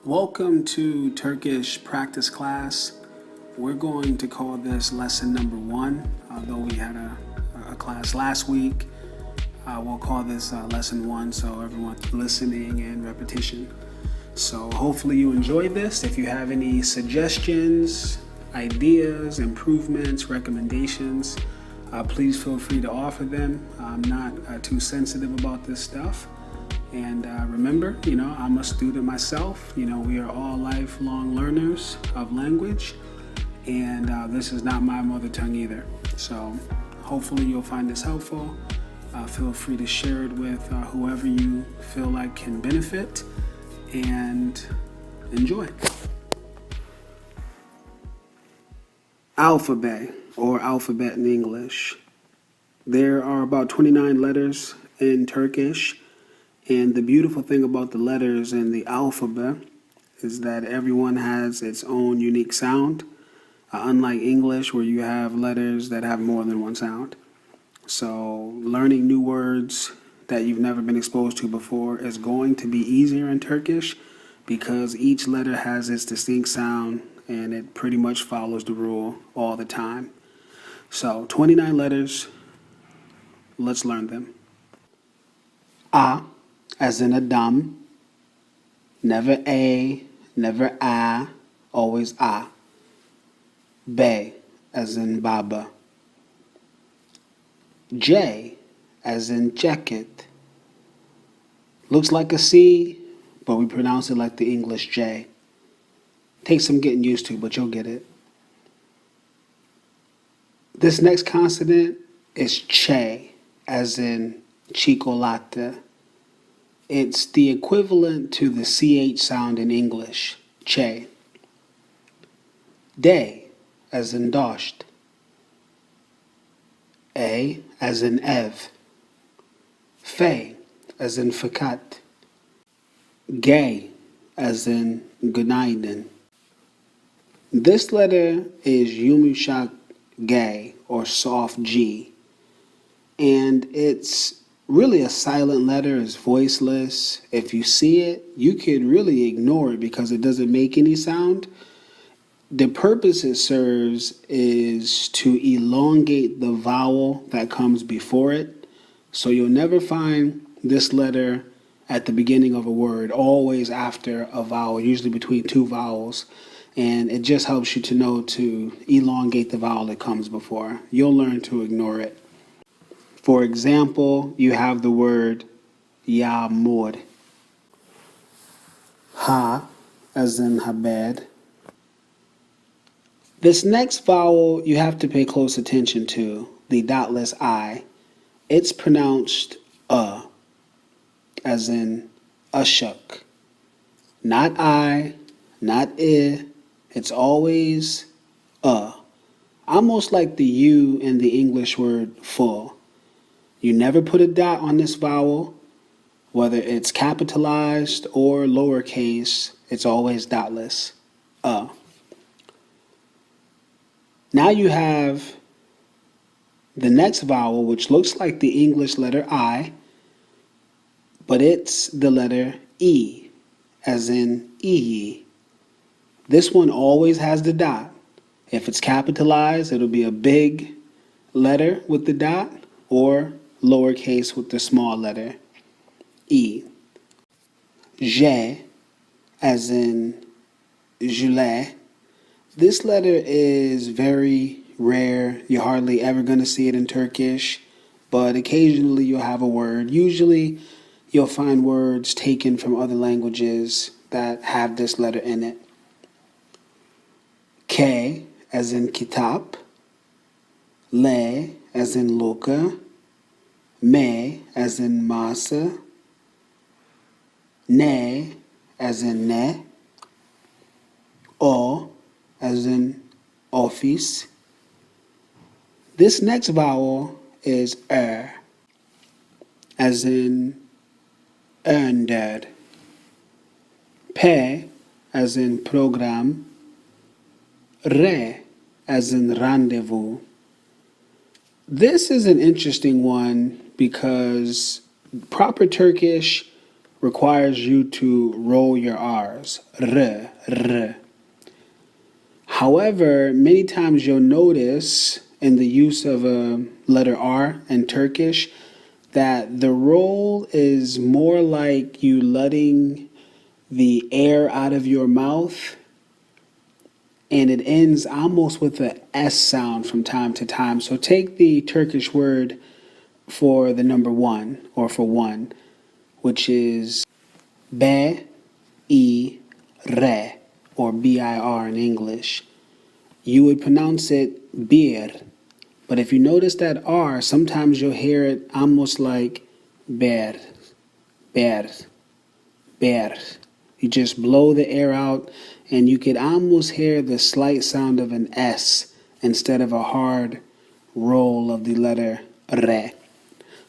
Welcome to Turkish practice class. We're going to call this lesson number 1. Although we had a class last week, we'll call this lesson 1 so everyone's listening and repetition. So hopefully you enjoy this. If you have any suggestions, ideas, improvements, recommendations, please feel free to offer them. I'm not too sensitive about this stuff. And remember, I'm a student myself. We are all lifelong learners of language. And this is not my mother tongue either. So hopefully you'll find this helpful. Feel free to share it with whoever you feel like can benefit. And enjoy. Alphabet, or alphabet in English. There are about 29 letters in Turkish. And the beautiful thing about the letters in the alphabet is that everyone has its own unique sound, unlike English where you have letters that have more than one sound. So learning new words that you've never been exposed to before is going to be easier in Turkish because each letter has its distinct sound and it pretty much follows the rule all the time. So 29 letters, let's learn them. A as in Adam, never A, never A, always A. B as in Baba. J as in jacket. Looks like a C, but we pronounce it like the English J. Takes some getting used to, but you'll get it. This next consonant is Che, as in chocolate. It's the equivalent to the CH sound in English, che. De, as in dasht. A, as in ev. Fe, as in fakat. Gay, as in günaydın. This letter is yumuşak G, or soft G, and it's really a silent letter. Is voiceless. If you see it, you could really ignore it because it doesn't make any sound. The purpose it serves is to elongate the vowel that comes before it. So you'll never find this letter at the beginning of a word, always after a vowel, usually between two vowels. And it just helps you to know to elongate the vowel that comes before. You'll learn to ignore it. For example, you have the word yağmur. Ha, as in habed. This next vowel you have to pay close attention to, the dotless I. It's pronounced as in ashuk. Not I, not I. It's always almost like the U in the English word full. You never put a dot on this vowel, whether it's capitalized or lowercase, it's always dotless. Now you have the next vowel, which looks like the English letter I, but it's the letter E, as in E. This one always has the dot. If it's capitalized, it'll be a big letter with the dot, or lowercase with the small letter, E. J, as in gilet. This letter is very rare. You're hardly ever going to see it in Turkish, but occasionally you'll have a word. Usually you'll find words taken from other languages that have this letter in it. K, as in kitab. Le, as in Luca. Me, as in masa. Ne, as in ne. O, as in office. This next vowel is as in önder. P, as in program. Re, as in rendezvous. This is an interesting one because proper Turkish requires you to roll your R's. R, r. However, many times you'll notice in the use of a letter R in Turkish that the roll is more like you letting the air out of your mouth, and it ends almost with a S sound from time to time. So take the Turkish word for the number one, or for one, which is be, e, re, or bir in English. You would pronounce it bir, but if you notice that R, sometimes you'll hear it almost like ber, ber, ber. You just blow the air out, and you could almost hear the slight sound of an S instead of a hard roll of the letter re.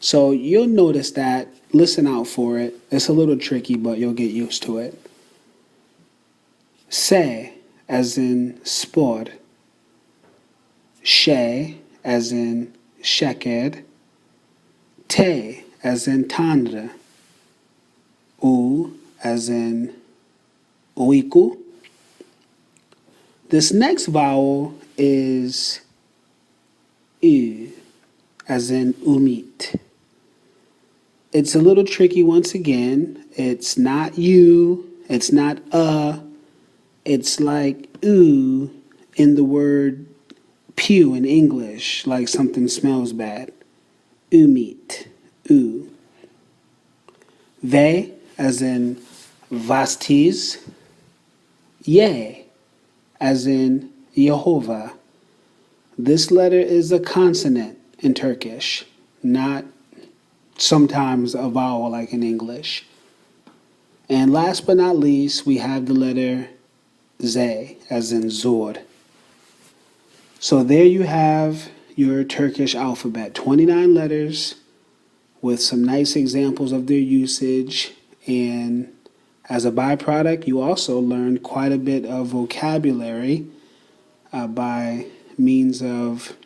So you'll notice that. Listen out for it. It's a little tricky, but you'll get used to it. Se, as in spor. She, as in şeker. Te, as in Tanrı. U, as in uyku. This next vowel is ü, as in umit. It's a little tricky once again. It's not you, it's not it's like ooh in the word pew in English, like something smells bad. Umit, ooh. Ve, as in vastis. Ye, as in Yehovah. This letter is a consonant in Turkish, not sometimes a vowel like in English. And last but not least, we have the letter Z, as in Zor. So there you have your Turkish alphabet, 29 letters with some nice examples of their usage. And as a byproduct, you also learned quite a bit of vocabulary by means of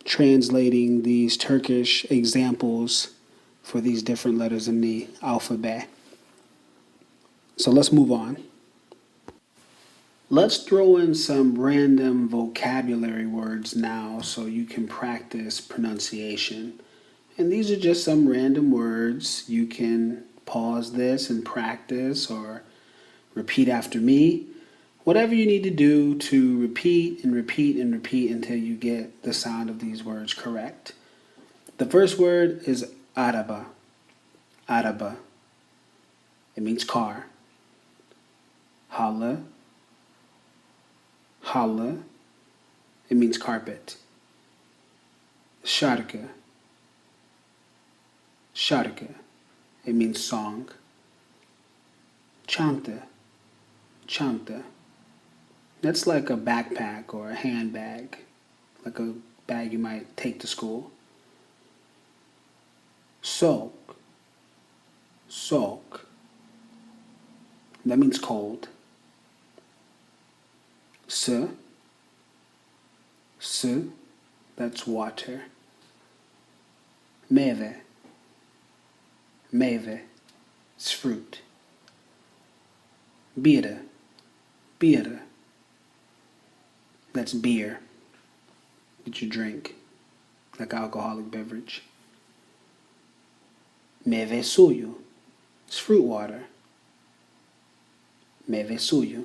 translating these Turkish examples for these different letters in the alphabet. So let's move on. Let's throw in some random vocabulary words now so you can practice pronunciation. And these are just some random words. You can pause this and practice, or repeat after me. Whatever you need to do to repeat and repeat and repeat until you get the sound of these words correct. The first word is araba. Araba. It means car. Halı. Halı. It means carpet. Şarkı. Şarkı. It means song. Çanta. Çanta. That's like a backpack or a handbag, like a bag you might take to school. Soğuk. Soğuk. That means cold. Su. Su. That's water. Meyve. Meyve. It's fruit. Bira. Bira. That's beer that you drink, like alcoholic beverage. Meyve suyu. It's fruit water. Meyve suyu.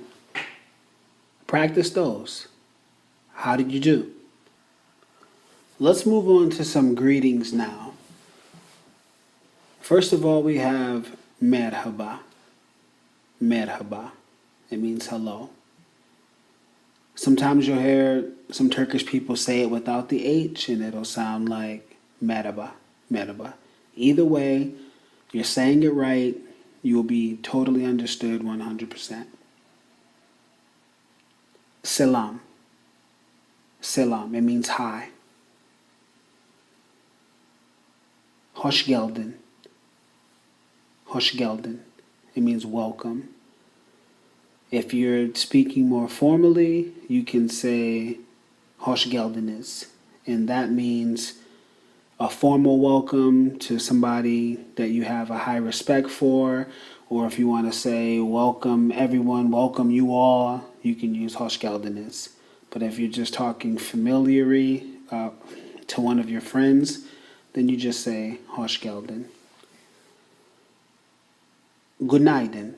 Practice those. How did you do? Let's move on to some greetings now. First of all, we have merhaba. Merhaba. It means hello. Sometimes you'll hear some Turkish people say it without the H, and it'll sound like merhaba, merhaba. Either way, you're saying it right. You will be totally understood 100%. Selam. Selam. It means hi. Hoş geldin. Hoş geldin. It means welcome. If you're speaking more formally, you can say hoş geldiniz, and that means a formal welcome to somebody that you have a high respect for, or if you want to say welcome everyone, welcome you all, you can use hoş geldiniz. But if you're just talking familiarly to one of your friends, then you just say hoş geldin. Günaydın.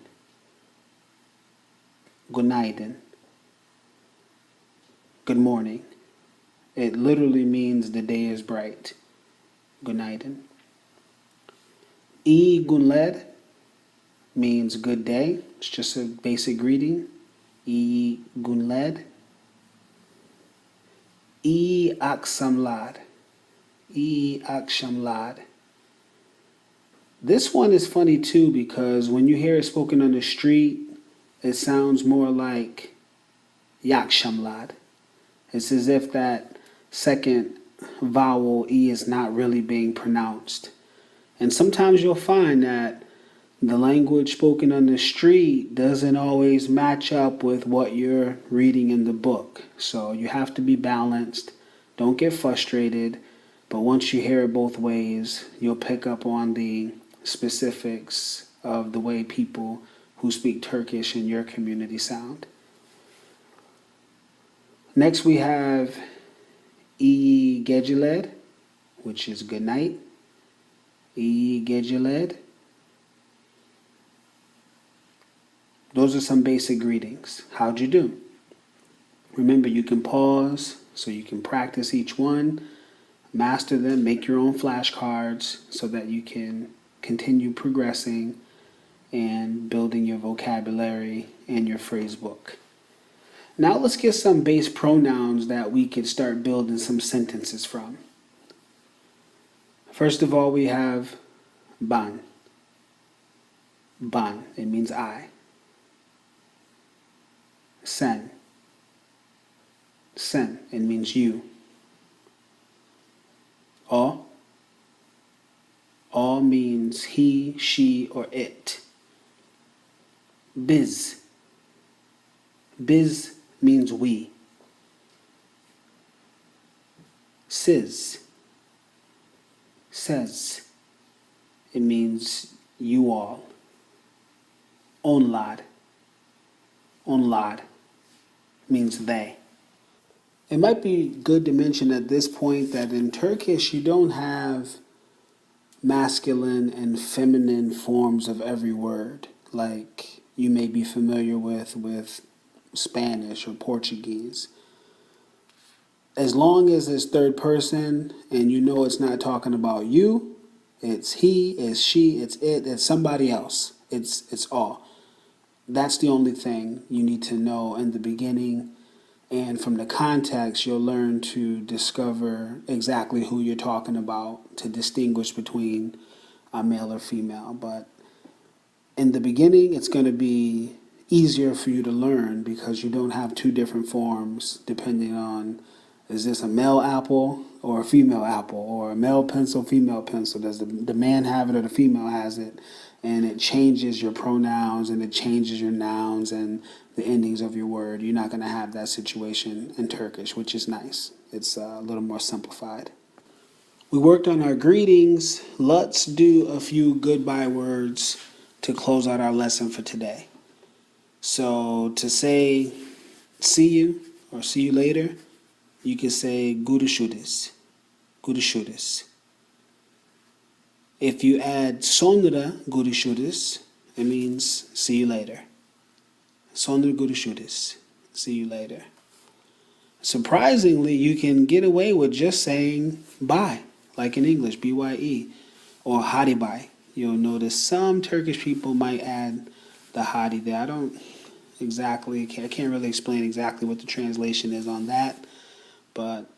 Günaydın. Good morning. It literally means the day is bright. Günaydın. İyi günler means good day. It's just a basic greeting. İyi günler. İyi akşamlar. İyi akşamlar. This one is funny too because when you hear it spoken on the street, it sounds more like yakshamlad. It's as if that second vowel E is not really being pronounced. And sometimes you'll find that the language spoken on the street doesn't always match up with what you're reading in the book. So you have to be balanced. Don't get frustrated. But once you hear it both ways, you'll pick up on the specifics of the way people who speak Turkish in your community sound. Next we have iyi geceler, which is good night. İyi geceler. Those are some basic greetings. How'd you do? Remember, you can pause so you can practice each one, master them, make your own flashcards so that you can continue progressing and building your vocabulary and your phrase book. Now let's get some base pronouns that we could start building some sentences from. First of all, we have ban. Ban, it means I. Sen. Sen, it means you. O. O means he, she, or it. Biz. Biz means we. Siz. Says. It means you all. Onlar. Onlar means they. It might be good to mention at this point that in Turkish you don't have masculine and feminine forms of every word like you may be familiar with Spanish or Portuguese. As long as it's third person and you know it's not talking about you, it's he, it's she, it's it, it's somebody else. It's all. That's the only thing you need to know in the beginning. And from the context, you'll learn to discover exactly who you're talking about to distinguish between a male or female. But in the beginning, it's going to be easier for you to learn because you don't have two different forms depending on, is this a male apple or a female apple, or a male pencil, female pencil? Does the man have it or the female has it? And it changes your pronouns and it changes your nouns and the endings of your word. You're not going to have that situation in Turkish, which is nice. It's a little more simplified. We worked on our greetings. Let's do a few goodbye words to close out our lesson for today. So to say see you or see you later, you can say görüşürüz. Görüşürüz. If you add sonra görüşürüz, it means see you later. Sonra görüşürüz. See you later. Surprisingly, you can get away with just saying bye, like in English, bye, or hadi bye. You'll notice some Turkish people might add the hadi there. I can't really explain exactly what the translation is on that, but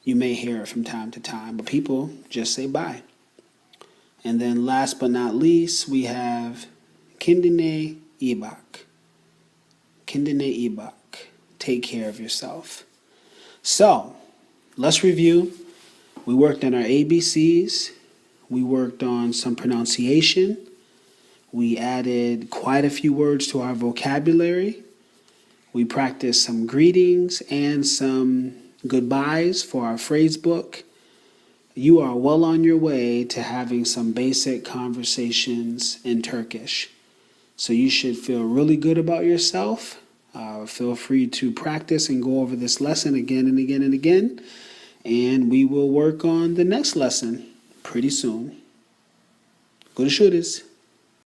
you may hear it from time to time. But people just say bye. And then last but not least, we have kendine iyi bak. Kendine iyi bak. Take care of yourself. So, let's review. We worked on our ABCs. We worked on some pronunciation. We added quite a few words to our vocabulary. We practiced some greetings and some goodbyes for our phrase book. you are well on your way to having some basic conversations in Turkish. So you should feel really good about yourself. Feel free to practice and go over this lesson again and again and again. And we will work on the next lesson pretty soon. Görüşürüz.